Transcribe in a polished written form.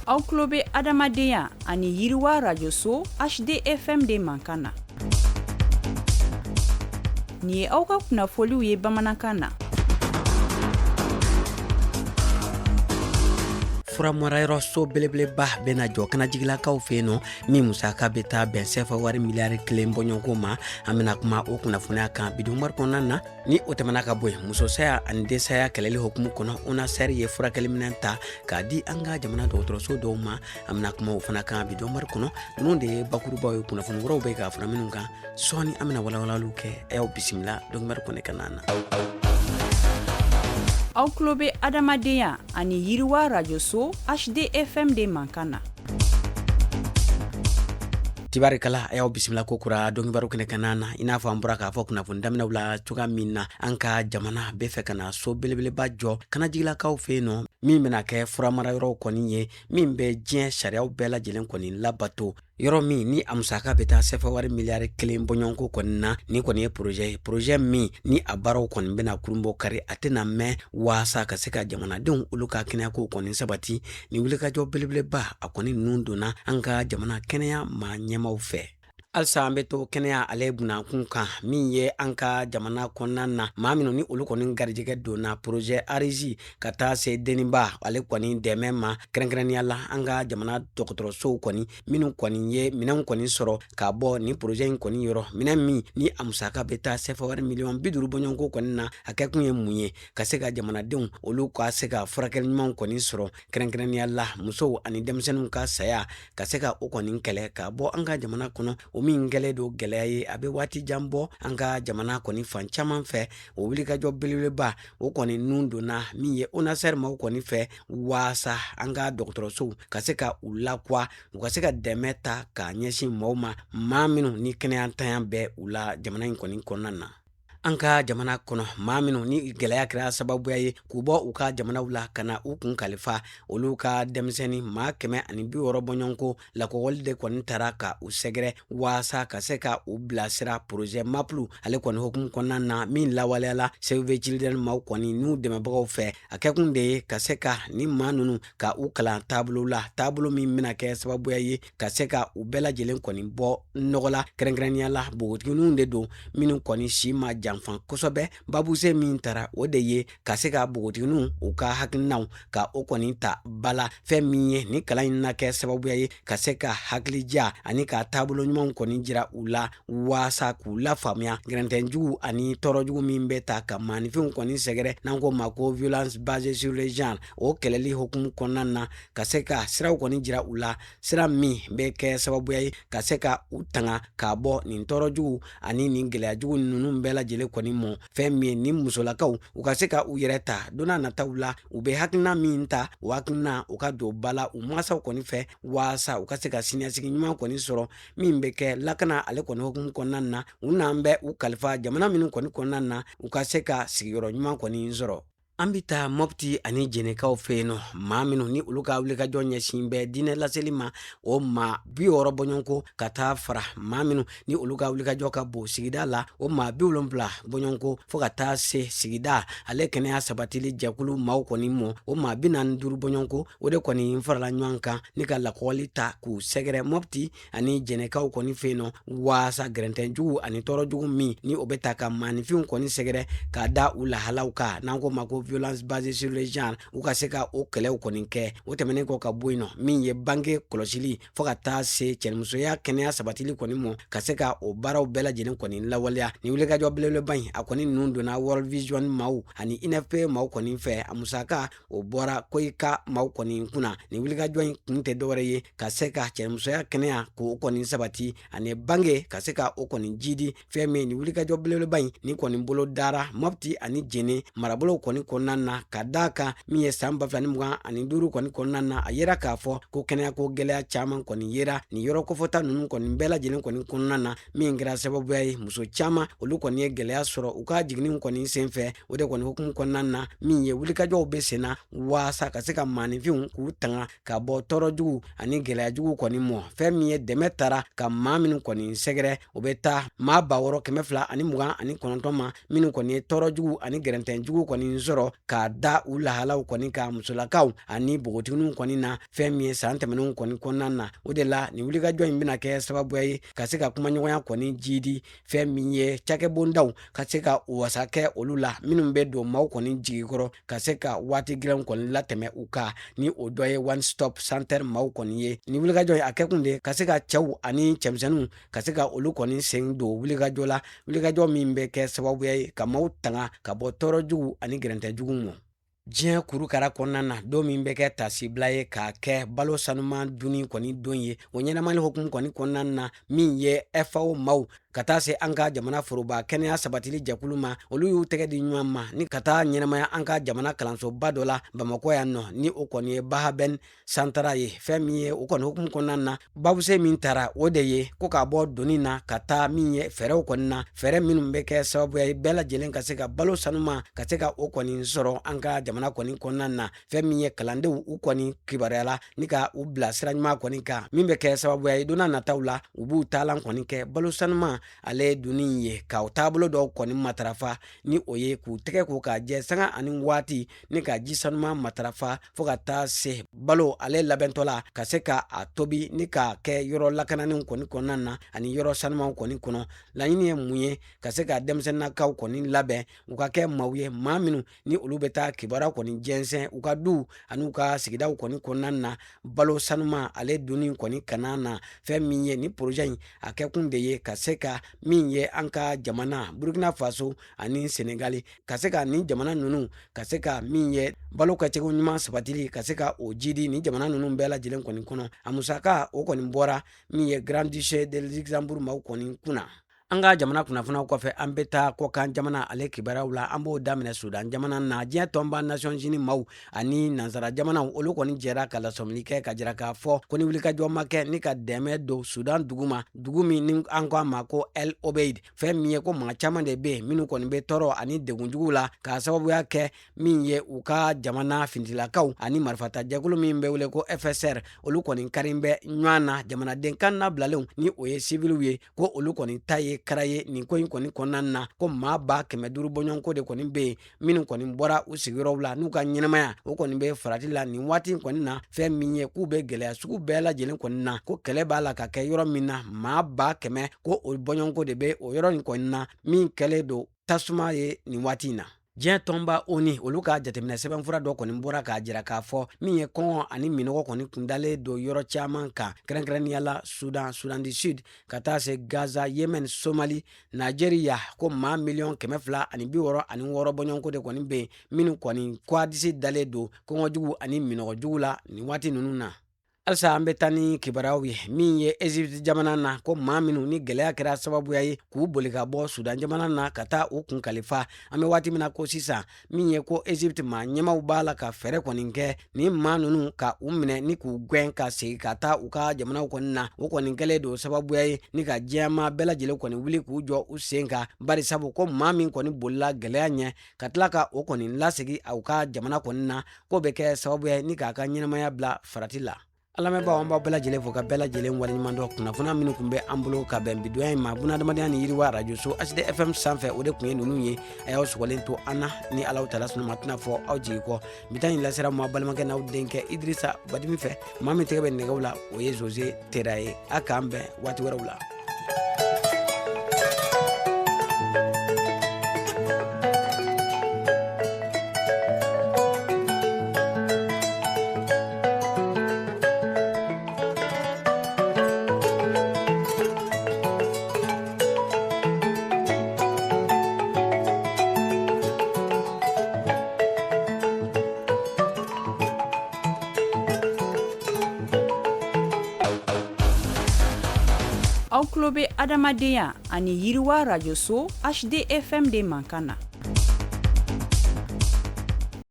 Aw tulo bɛ adamadenya ani yiriwa rajoso HDFM de mankan na. Nin ye aw ka kunnafoliw ye bamanankan na. Furamarayɔrɔ so belebeleba bɛna jɔ kanajigilakaw fɛ yen nɔ min musaka bɛ taa bɛn sefa wari miliyari 1 bɔɲɔgɔnko ma. An bɛna kuma o kunnafoniya kan bidonwari kɔnɔna na. Ni o tɛmɛna ka bɔ yen, musosaya ani densaya kɛlɛli hukumu kɔnɔ UNASER ye furakɛliminɛn ta k'a di an ka jamana dɔgɔtɔrɔso dɔw ma. An bɛna kuma o fana kan bidonwari kɔnɔ. Ninnu de ye bakurubaw ye, kunnafoni wɛrɛw bɛ ka fara minnu kan. Sɔɔni an bɛna walawalaliw kɛ. Aw bisimila dɔnkibaru kɔnɛ ka na. Aw tulo bɛ adamadenya ani yiriwa rajoso HDFM de mankan na. Tibarikala a y'aw bisimila ko kura dɔnkibaru kɛnɛ ka na i n'a fɔ an bɔra k'a fɔ kunnafoni daminɛw la cogoya min na an ka jamana bɛ fɛ ka na so belebeleba jɔ kanajigilakaw fɛ yen nɔ min bɛna kɛ furamarayɔrɔ kɔni ye min bɛ diɲɛ sariyaw bɛɛ lajɛlen kɔni labato. Yɔrɔ min ni a musaka bɛ taa sefa wari miliyari 1 bɔɲɔgɔnko kɔni na ni kɔni ye projet min ni a baaraw kɔni bɛna kurunbɔ kari a tɛna mɛn waasa ka se ka jamanadenw olu ka kɛnɛyako kɔni sabati. Ni wulikajɔ belebeleba a kɔni ninnu donna an ka jamana kɛnɛya maa ɲɛmaw fɛ. Alisa an bɛ to kɛnɛya ale bunakun kan min ye an ka jamana kɔnɔna na maa minnu ni olu kɔni garijɛgɛ donna projet ARIZI ka taa se deniba ale kɔni dɛmɛ ma kɛrɛnkɛrɛnnenya la an ka jamana dɔgɔtɔrɔsow kɔni minnu kɔni ye minɛnw kɔni sɔrɔ ka bɔ ni projet in kɔni yɔrɔ minɛn min ni a musaka bɛ taa sefa wari miliyɔn 50 bɔɲɔgɔnko kɔni na a kɛ kun ye mun ye ka se ka jamanadenw olu ka se ka furakɛli ɲumanw kɔni sɔrɔ kɛrɛnkɛrɛnnenya la musow ani denmisɛnninw ka saya ka se ka o kɔni kɛlɛ ka bɔ an ka jamana kɔnɔ. O min gɛlɛ do gɛlɛya ye a bɛ waati jan bɔ an ka jamana kɔni fan caman fɛ. O wulikajɔ belebeleba o kɔni nun donna min ye UNASER maaw kɔni fɛ waasa an ka dɔgɔtɔrɔsow ka se ka u lakwa u ka se ka dɛmɛ ta k'a ɲɛsin maaw ma maa minnu ni kɛnɛya tanya bɛ u la jamana in kɔni kɔnɔna na. An ka jamana kɔnɔ maa minnu ni gɛlɛya kɛra sababuya ye k'u bɔ u ka jamanaw la ka na u kun kalifa olu ka denmisɛnnin maa 160 bɔɲɔgɔnko lakɔgɔli de kɔni taara ka u sɛgɛrɛ waasa ka se ka u bilasira projet MAPLU ale kɔni hukumu kɔnɔna na min lawaleyala Save the Children maaw kɔni n'u dɛmɛbagaw fɛ a kɛkun de ye ka se ka ni maa ninnu ka u kalan taabolo la taabolo min bɛna kɛ sababuya ye ka se ka u bɛɛ lajɛlen kɔni bɔ nɔgɔ la kɛrɛnkɛrɛnnenya la bogotigininw de don minnu kɔni si ma janfan kosɛbɛ. Babuse min taara o de ye ka se ka bogotigininw u ka hakilinaw ka o kɔni ta bala fɛn min ye ni kalan in na kɛ sababuya ye ka se ka hakilija ani ka taabolo ɲumanw kɔni jira u la waasa k'u la faamuya grɛntɛnjugu ani tɔɔrɔjugu min bɛ ta ka maanifinw kɔni sɛgɛrɛ n'an ko ma ko violence basée sur le genre o kɛlɛli hukumu kɔnɔna na ka se ka siraw kɔni jira u la sira min bɛ kɛ sababuya ye ka se ka u tanga k'a bɔ nin tɔɔrɔjugu ani nin gɛlɛyajugu ninnu bɛɛ lajɛlen kɔni mɔ fɛn min ye ni musolakaw u ka se ka u yɛrɛ ta donna nataw la u bɛ hakilina min ta o hakilina u ka don bala u mansaw kɔni fɛ waasa u ka se ka siniɲɛsigi ɲuman kɔni sɔrɔ min bɛ kɛ lakana ale kɔni hukumu kɔnɔna na u n'an bɛ u kalifa jamana minnu kɔni kɔnɔna na u ka se ka sigiyɔrɔ ɲuman kɔni sɔrɔ. An bɛ taa Mopti ani Jɛnɛkaw fɛ yen nɔ maa minnu ni olu ka wulikajɔ ɲɛsin bɛ diinɛ laseli ma o maa 60 bɔɲɔgɔnko ka taa fara maa minnu ni olu ka wulikajɔ ka bon sigida la o maa 70 bɔɲɔgɔnko fo ka taa se sigida ale kɛnɛya sabatili jɛkulu maaw kɔni mɔ o maa 45 bɔɲɔgɔnko o de kɔni farala ɲɔgɔn kan ni ka lakɔgɔli ta k'u sɛgɛrɛ Mopti ani Jɛnɛkaw kɔni fɛ yen nɔ waasa grɛntɛnjugu ani tɔɔrɔjugu min ni o bɛ ta ka maanifinw kɔni sɛgɛrɛ k'a da u lahalaw kan n'an ko ma ko violence basée sur le genre u ka se ka o kɛlɛw kɔni kɛ o tɛmɛnen kɔ ka bɔ yen nɔ min ye bange kɔlɔsili fo ka taa se cɛnimusoya kɛnɛya sabatili kɔni mɔ ka se ka o baaraw bɛɛ lajɛlen kɔni lawaleya ni wulikajɔ belebeleba in a kɔni ninnu donna World Vision maaw ani INFP maaw kɔni fɛ a musaka o bɔra Koyika maaw kɔni kunna ni wulikajɔ in kun tɛ dɔwɛrɛ ye ka se ka cɛnimusoya kɛnɛya k'o kɔni sabati ani bange ka se ka o kɔni jidi fɛn min ni wulikajɔ belebeleba in ni kɔni bolo dara Mopti ani Jɛnɛ marabolow kɔni kɔnɔna na ka d'a kan min ye san 2025 kɔni kɔnɔna na a yera k'a fɔ ko kɛnɛyako gɛlɛya caman kɔni yera nin yɔrɔ kɔfɔta ninnu kɔni bɛɛ lajɛlen kɔni kɔnɔna na min kɛra sababuya ye muso caman olu kɔni ye gɛlɛya sɔrɔ u ka jiginniw kɔni senfɛ o de kɔni hukumu kɔnɔna na min ye wulikajɔw bɛ senna waasa ka se ka maanifinw k'u tanga ka bɔ tɔɔrɔjugu ani gɛlɛyajugu kɔni mɔ fɛn min ye dɛmɛ tara ka maa minnu kɔni sɛgɛrɛ o bɛ taa maa 229 ma minnu kɔni ye tɔɔrɔjugu ani gɛrɛntɛnjugu kɔni sɔrɔ sɔrɔ k'a da u lahalaw kɔni ka musolakaw ani bogotigininw kɔni na fɛn min ye san tɛmɛnenw kɔni kɔnɔna na. O de la nin wulikajɔ in bɛna kɛ sababuya ye ka se ka kumaɲɔgɔnya kɔni jidi fɛn min ye cakɛbondaw ka se ka wasa kɛ olu la minnu bɛ don maaw kɔni jigikɔrɔ ka se ka waati gɛlɛnw kɔni latɛmɛ u kan ni o dɔ ye one stop center maaw kɔni ye. Nin wulikajɔ in a kɛkun de ka se ka cɛw ani cɛmisɛnninw ka se ka olu kɔni sen don wulikajɔ la, wulikajɔ min bɛ kɛ sababuya ye ka maaw tanga ka bɔ tɔɔrɔ jugu ani gɛrɛntɛjuguw ma. Diɲɛ kurukara kɔnɔna na don min bɛ kɛ tasibila ye k'a kɛ balo sanuman dunni kɔni don ye o ɲɛnamani hokumu kɔni kɔnɔna na min ye FAO maaw ka taa se an ka jamana foroba kɛnɛya sabatili jɛkulu ma. Olu y'u tɛgɛ di ɲɔgɔn ma ni ka taa ɲɛnamaya an ka jamana kalansoba dɔ la Bamakɔ yan nɔ ni o kɔni ye Bahaben Santara ye. Fɛn min ye o kɔni hokumu kɔnɔna na babuse min taara o de ye ko k'a bɔ donni na ka taa min ye fɛɛrɛw kɔni na, fɛɛrɛ minnu bɛ kɛ sababuya ye bɛɛ lajɛlen ka se ka balo sanuma ka se ka o kɔni sɔrɔ an ka jamana kɔni kɔnɔna na. Fɛn min ye kalandenw u kɔni kibaruyala ni ka u bila sira ɲuman kɔni kan min bɛ kɛ sababuya ye donna nataw la u b'u taalan kɔni kɛ balo sanuma ale ye dunni ye ka o taabolo dɔw kɔni matarafa ni o ye k'u tɛgɛ ko ka jɛ sanga ani waati ni ka ji sanuma matarafa fo ka taa se balo ale labɛntɔ la ka se ka a tobi ni ka kɛ yɔrɔ lakananiw kɔni kɔnɔna na ani yɔrɔ sanumaw kɔni kɔnɔ. Laɲini ye mun ye ka se ka denmisɛnninakaw kɔni labɛn u ka kɛ maaw ye maa minnu ni olu bɛ taa kibaruya kɔni jɛnsɛn u ka duw ani u ka sigidaw kɔni kɔnɔna na balo sanuma ale dunni kɔni kana na. Fɛn min ye ni projet in a kɛkun de ye ka se ka min ye an ka jamana Burkina Faso ani Senegali ka se ka nin jamana ninnu ka se ka min ye balo kɛcogo ɲuman sabatili ka se ka o jidi ni jamana ninnu bɛɛ lajɛlen kɔni kɔnɔ. A musaka o kɔni bɔra min ye Grand Duché de Luxembourg maaw kɔni kunna. An ka jamana kunnafoniyaw kɔfɛ an bɛ taa kɔkan jamana ale kibaruyaw la. An b'o daminɛ Sudan jamana na. Diɲɛ tɔnba Nations Unies maaw ani nansara jamanaw olu kɔni jɛra ka lasɔmini kɛ ka jira k'a fɔ ko ni wulikajɔ ma kɛ ni ka dɛmɛ don Sudan dugu ma, dugu min ni an ko a ma ko El Obeid. Fɛn min ye ko maa caman de bɛ yen minnu kɔni bɛ tɔɔrɔ ani degunjugu la k'a sababuya kɛ min ye u ka jamana fintilakaw ani marifata jɛkulu min bɛ wele ko FSR olu kɔni kari bɛ ɲɔgɔn na jamanaden kan nabilalenw ni o ye civiliw ye ko olu kɔni ta ye kara ye nin ko in kɔni kɔnɔna na ko maa 500 bɔɲɔgɔnko de kɔni bɛ yen minnu kɔni bɔra u sigiyɔrɔw la n'u ka ɲɛnamaya o kɔni bɛ farati la nin waati in kɔni na. Fɛn min ye k'u bɛ gɛlɛya sugu bɛɛ lajɛlen kɔni na ko kɛlɛ b'a la ka kɛ yɔrɔ min na maa 100,000 ko o bɔɲɔgɔnko de bɛ o yɔrɔ in kɔni na min kɛlen don tasuma ye nin waati in na. Diɲɛ tɔnba ONU olu ka jateminɛ sɛbɛnfura dɔ kɔni bɔra k'a jira k'a fɔ min ye kɔngɔ ani minɔgɔ kɔni kundalen don yɔrɔ caman kan kɛrɛnkɛrɛnnenya la Sudan du Sud ka taa se Gaza, Yemen, Somali, Nigeria ko maa 266,000 bɔɲɔgɔnko de kɔni bɛ yen minnu kɔni kɔdisi dalen don kɔngɔjugu ani minɔgɔjugu la nin waati ninnu na. Halisa an bɛ taa ni kibaruyaw ye min ye Egypte jamana na ko maa minnu ni gɛlɛya kɛra sababuya ye k'u boli ka bɔ Sudan jamana na ka taa u kun kalifa. An bɛ waati min na ko sisan min ye ko Egypte maa ɲɛmaw b'a la ka fɛɛrɛ kɔni kɛ ni maa ninnu ka u minɛ ni k'u gɛn ka segin ka taa u ka jamanaw kɔni na. O kɔni kɛlen don sababuya ye ni ka diɲɛmaa bɛɛ lajɛlen kɔni wuli k'u jɔ u sen kan bari sabu ko maa min kɔni bolila gɛlɛya ɲɛ ka tila ka o kɔni lasegin u ka jamana kɔni na ko bɛ kɛ sababuya ye ni k'a ka ɲɛnamaya bila farati la. Alamɛbaw an b'aw bɛɛ lajɛlen fo ka bɛɛ lajɛlen waleɲuman dɔn kunnafoniya minnu kun bɛ an bolo ka bɛn bidonya in ma bunadamadenya ni yiriwa radio so HD FM sanfɛ o de kun ye ninnu ye. A y'aw sɔgɔlen to an na ni Alahu Taala sɔnn'a ma tɛna fɔ aw jigi kɔ. Bi ta in lasera ma balimakɛ n'aw denkɛ Idrissa Badimi fɛ maa min tɛgɛ bɛ nɛgɛw la o ye Jose Tera ye. A k'an bɛn waati wɛrɛw la. Aw tulo bɛ adamadenya ani yiriwa radio so HD FM de mankan na.